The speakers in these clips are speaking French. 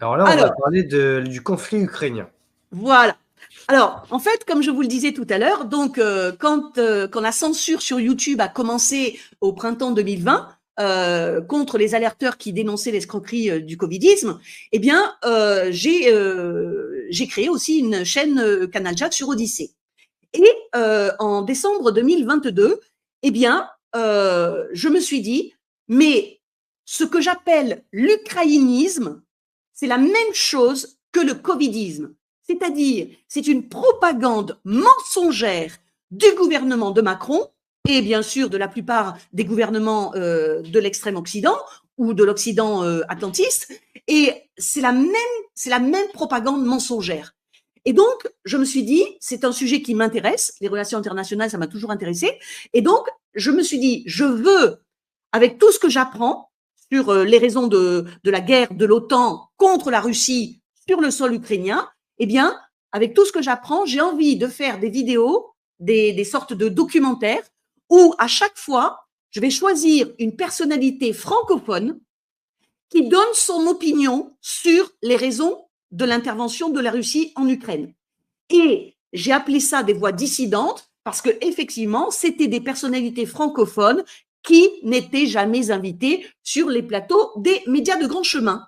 Alors là, on va Alors, parler du conflit ukrainien. voilà. Alors, en fait, comme je vous le disais tout à l'heure, donc quand la censure sur YouTube a commencé au printemps 2020 contre les alerteurs qui dénonçaient l'escroquerie du covidisme, eh bien, j'ai créé aussi une chaîne Canal Jack sur Odyssée. Et en décembre 2022, eh bien, je me suis dit, mais ce que j'appelle l'ukraïnisme, c'est la même chose que le covidisme. C'est-à-dire, c'est une propagande mensongère du gouvernement de Macron et bien sûr de la plupart des gouvernements de l'extrême Occident ou de l'Occident atlantiste. Et c'est la même propagande mensongère. Et donc, je me suis dit, c'est un sujet qui m'intéresse, les relations internationales, ça m'a toujours intéressé. Et donc, je me suis dit, je veux, avec tout ce que j'apprends sur les raisons de la guerre de l'OTAN contre la Russie sur le sol ukrainien, eh bien, avec tout ce que j'apprends, j'ai envie de faire des vidéos, des sortes de documentaires où à chaque fois, je vais choisir une personnalité francophone qui donne son opinion sur les raisons de l'intervention de la Russie en Ukraine. Et j'ai appelé ça des voix dissidentes parce que effectivement, c'était des personnalités francophones qui n'étaient jamais invitées sur les plateaux des médias de grand chemin.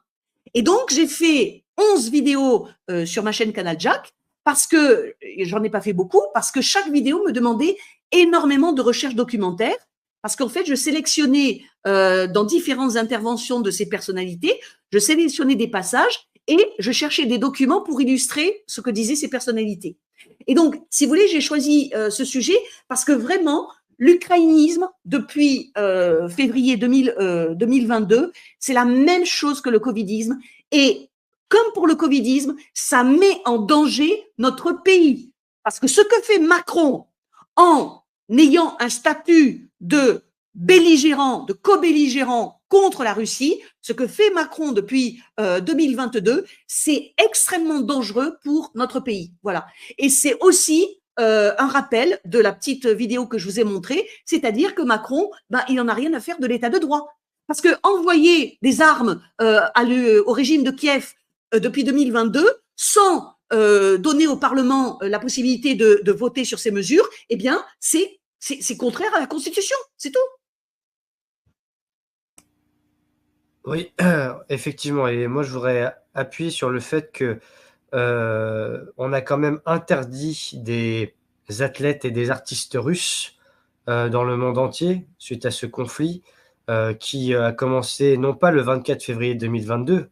Et donc, j'ai fait 11 vidéos sur ma chaîne Canal Jack parce que j'en ai pas fait beaucoup, parce que chaque vidéo me demandait énormément de recherches documentaires. Parce qu'en fait, je sélectionnais dans différentes interventions de ces personnalités, je sélectionnais des passages et je cherchais des documents pour illustrer ce que disaient ces personnalités. Et donc, si vous voulez, j'ai choisi ce sujet parce que vraiment, l'ukraïnisme, depuis février 2022, c'est la même chose que le covidisme. Et comme pour le covidisme, ça met en danger notre pays. Parce que ce que fait Macron en ayant un statut de belligérant, de co-belligérant contre la Russie, ce que fait Macron depuis 2022, c'est extrêmement dangereux pour notre pays. Voilà. Et c'est aussi un rappel de la petite vidéo que je vous ai montrée, c'est-à-dire que Macron, ben, il n'en a rien à faire de l'état de droit. Parce que envoyer des armes au régime de Kiev depuis 2022 sans donner au Parlement la possibilité de voter sur ces mesures, eh bien, c'est contraire à la Constitution, c'est tout. Oui, effectivement. Et moi, je voudrais appuyer sur le fait que on a quand même interdit des athlètes et des artistes russes dans le monde entier suite à ce conflit qui a commencé non pas le 24 février 2022,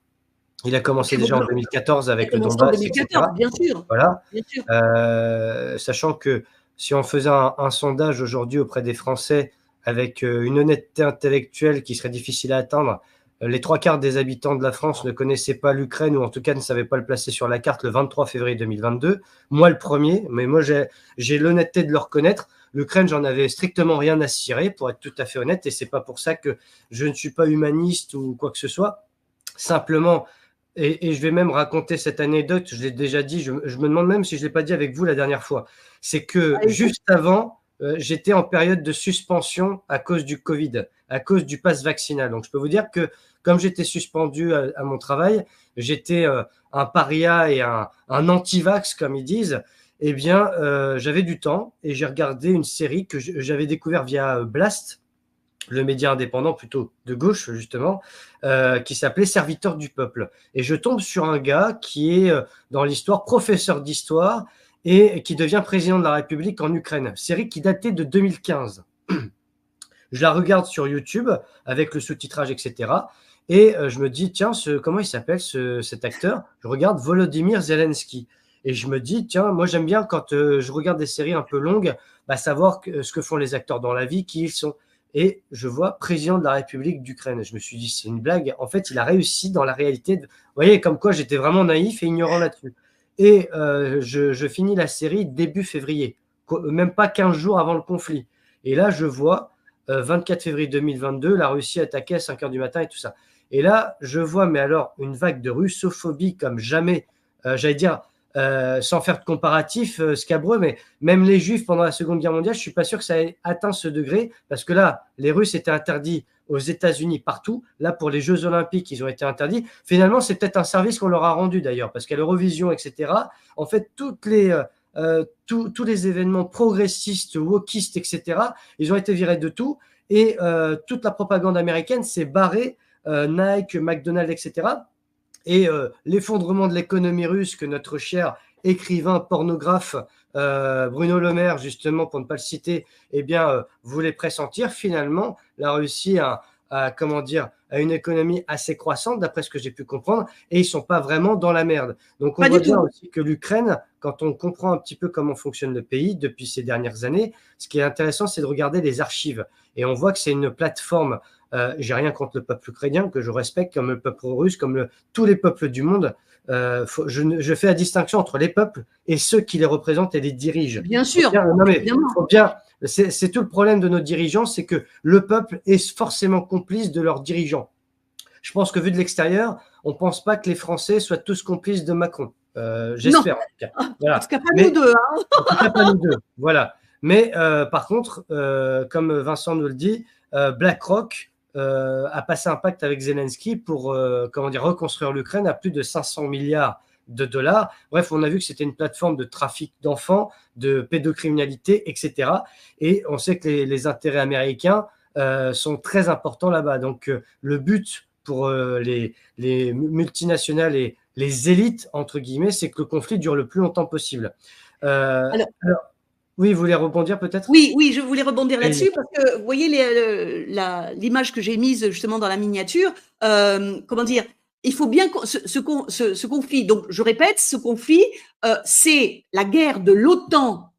il a commencé déjà en 2014 Il a avec le commencé en Donbass, 2014, etc. bien sûr. Voilà. Bien sûr. Sachant que si on faisait un sondage aujourd'hui auprès des Français avec une honnêteté intellectuelle qui serait difficile à atteindre, les trois quarts des habitants de la France ne connaissaient pas l'Ukraine ou en tout cas ne savaient pas le placer sur la carte le 23 février 2022. Moi, le premier, mais moi, j'ai l'honnêteté de le reconnaître. L'Ukraine, j'en avais strictement rien à cirer, pour être tout à fait honnête, et c'est pas pour ça que je ne suis pas humaniste ou quoi que ce soit. Simplement, et je vais même raconter cette anecdote, je l'ai déjà dit, je me demande même si je ne l'ai pas dit avec vous la dernière fois. C'est que Allez-y. juste avant, j'étais en période de suspension à cause du Covid, à cause du pass vaccinal. Donc je peux vous dire que comme j'étais suspendu à mon travail, j'étais un paria et un anti-vax, comme ils disent. Eh bien, j'avais du temps et j'ai regardé une série que j'avais découvert via Blast, le média indépendant plutôt de gauche justement, qui s'appelait Serviteur du peuple. Et je tombe sur un gars qui est dans l'histoire professeur d'histoire et qui devient président de la République en Ukraine. Série qui datait de 2015. Je la regarde sur YouTube avec le sous-titrage, etc. Et je me dis, tiens, comment il s'appelle cet acteur? Je regarde Volodymyr Zelensky. Et je me dis, tiens, moi j'aime bien quand je regarde des séries un peu longues, bah, savoir ce que font les acteurs dans la vie, qui ils sont. Et je vois président de la République d'Ukraine. Je me suis dit, c'est une blague. En fait, il a réussi dans la réalité. Vous voyez, comme quoi j'étais vraiment naïf et ignorant là-dessus. Et je finis la série début février, même pas 15 jours avant le conflit. Et là, je vois 24 février 2022, la Russie attaquait à 5 heures du matin et tout ça. Et là, je vois, mais alors, une vague de russophobie comme jamais, j'allais dire, sans faire de comparatif scabreux, mais même les Juifs pendant la Seconde Guerre mondiale, je suis pas sûr que ça ait atteint ce degré, parce que là, les Russes étaient interdits aux États-Unis partout. Là, pour les Jeux Olympiques, ils ont été interdits. Finalement, c'est peut-être un service qu'on leur a rendu d'ailleurs, parce qu'à l'Eurovision, etc., en fait, tous les événements progressistes, wokistes, etc., ils ont été virés de tout. Et toute la propagande américaine s'est barrée, Nike, McDonald's, etc. Et l'effondrement de l'économie russe que notre cher écrivain pornographe Bruno Le Maire, justement, pour ne pas le citer, eh bien, voulait pressentir. Finalement, la Russie a une économie assez croissante, d'après ce que j'ai pu comprendre, et ils ne sont pas vraiment dans la merde. Donc, on voit bien aussi que l'Ukraine, quand on comprend un petit peu comment fonctionne le pays depuis ces dernières années, ce qui est intéressant, c'est de regarder les archives. Et on voit que c'est une plateforme, j'ai rien contre le peuple ukrainien, que je respecte, comme le peuple russe, comme tous les peuples du monde. Je fais la distinction entre les peuples et ceux qui les représentent et les dirigent. Bien sûr. C'est tout le problème de nos dirigeants, c'est que le peuple est forcément complice de leurs dirigeants. Je pense que vu de l'extérieur, on ne pense pas que les Français soient tous complices de Macron. J'espère. En tout cas. Voilà. En tout cas, pas nous deux. Hein. En tout cas, pas nous deux. Voilà. Mais par contre, comme Vincent nous le dit, BlackRock a passé un pacte avec Zelensky pour reconstruire l'Ukraine à plus de 500 milliards de dollars. Bref, on a vu que c'était une plateforme de trafic d'enfants, de pédocriminalité, etc. Et on sait que les intérêts américains sont très importants là-bas. Donc, le but pour les multinationales et les élites, entre guillemets, c'est que le conflit dure le plus longtemps possible. Alors, oui, vous voulez rebondir peut-être ? Oui, je voulais rebondir là-dessus parce que vous voyez l'image que j'ai mise justement dans la miniature. Il faut bien ce conflit. Donc, je répète, ce conflit, c'est la guerre de l'OTAN.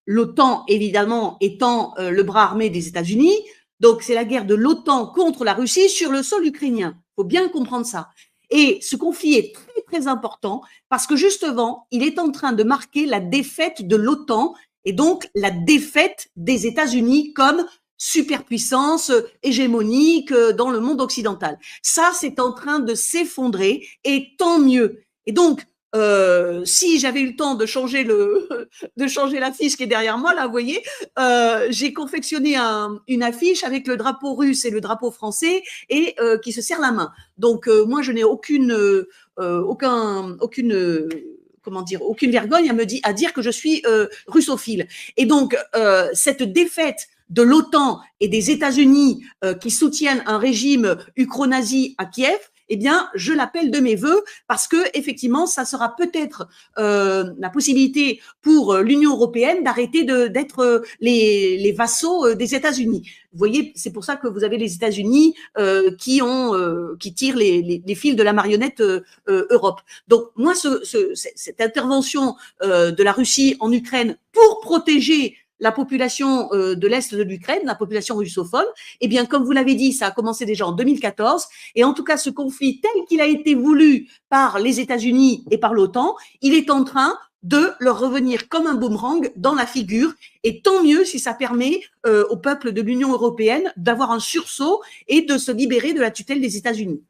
L'OTAN, évidemment, étant le bras armé des États-Unis. Donc, c'est la guerre de l'OTAN contre la Russie sur le sol ukrainien. Il faut bien comprendre ça. Et ce conflit est très, très important parce que justement, il est en train de marquer la défaite de l'OTAN et donc la défaite des États-Unis comme superpuissance hégémonique dans le monde occidental. Ça, c'est en train de s'effondrer et tant mieux. Et donc, si j'avais eu le temps de changer l'affiche qui est derrière moi, là, vous voyez, j'ai confectionné une affiche avec le drapeau russe et le drapeau français et qui se serrent la main. Donc, moi, je n'ai aucune vergogne à dire que je suis russophile. Et donc, cette défaite de l'OTAN et des États-Unis qui soutiennent un régime ukro-nazi à Kiev, eh bien, je l'appelle de mes vœux parce que effectivement, ça sera peut-être la possibilité pour l'Union européenne d'arrêter d'être les vassaux des États-Unis. Vous voyez, c'est pour ça que vous avez les États-Unis qui tirent les fils de la marionnette Europe. Donc, moi, cette intervention de la Russie en Ukraine pour protéger la population de l'Est de l'Ukraine, la population russophone, eh bien, comme vous l'avez dit, ça a commencé déjà en 2014. Et en tout cas, ce conflit tel qu'il a été voulu par les États-Unis et par l'OTAN, il est en train de leur revenir comme un boomerang dans la figure. Et tant mieux si ça permet au peuple de l'Union européenne d'avoir un sursaut et de se libérer de la tutelle des États-Unis.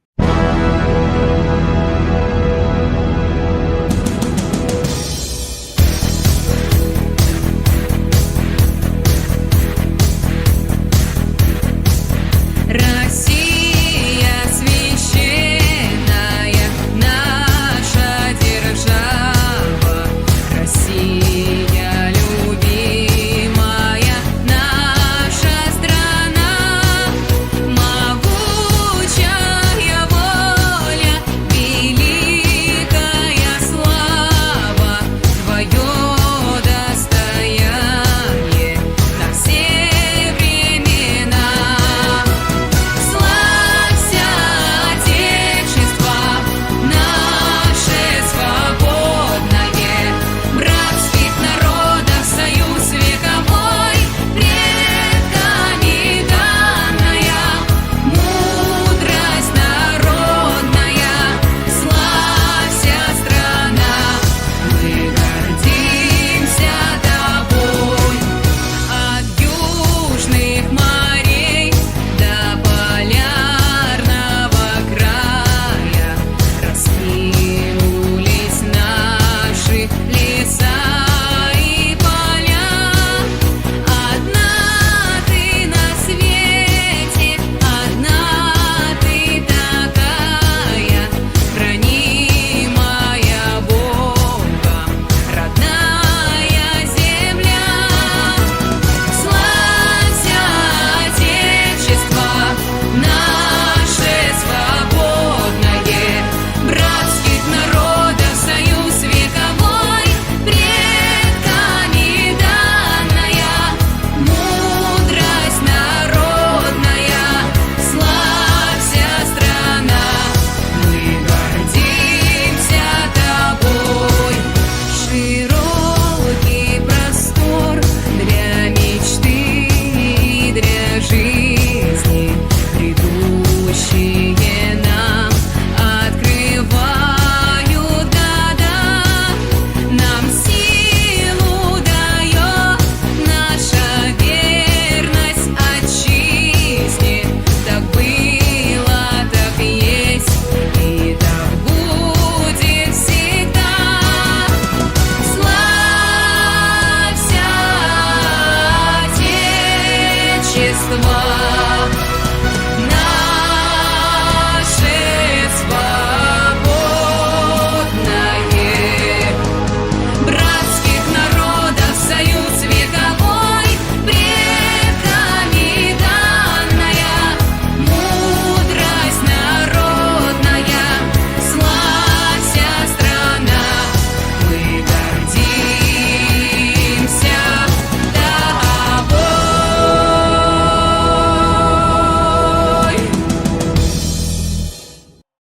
Christmas.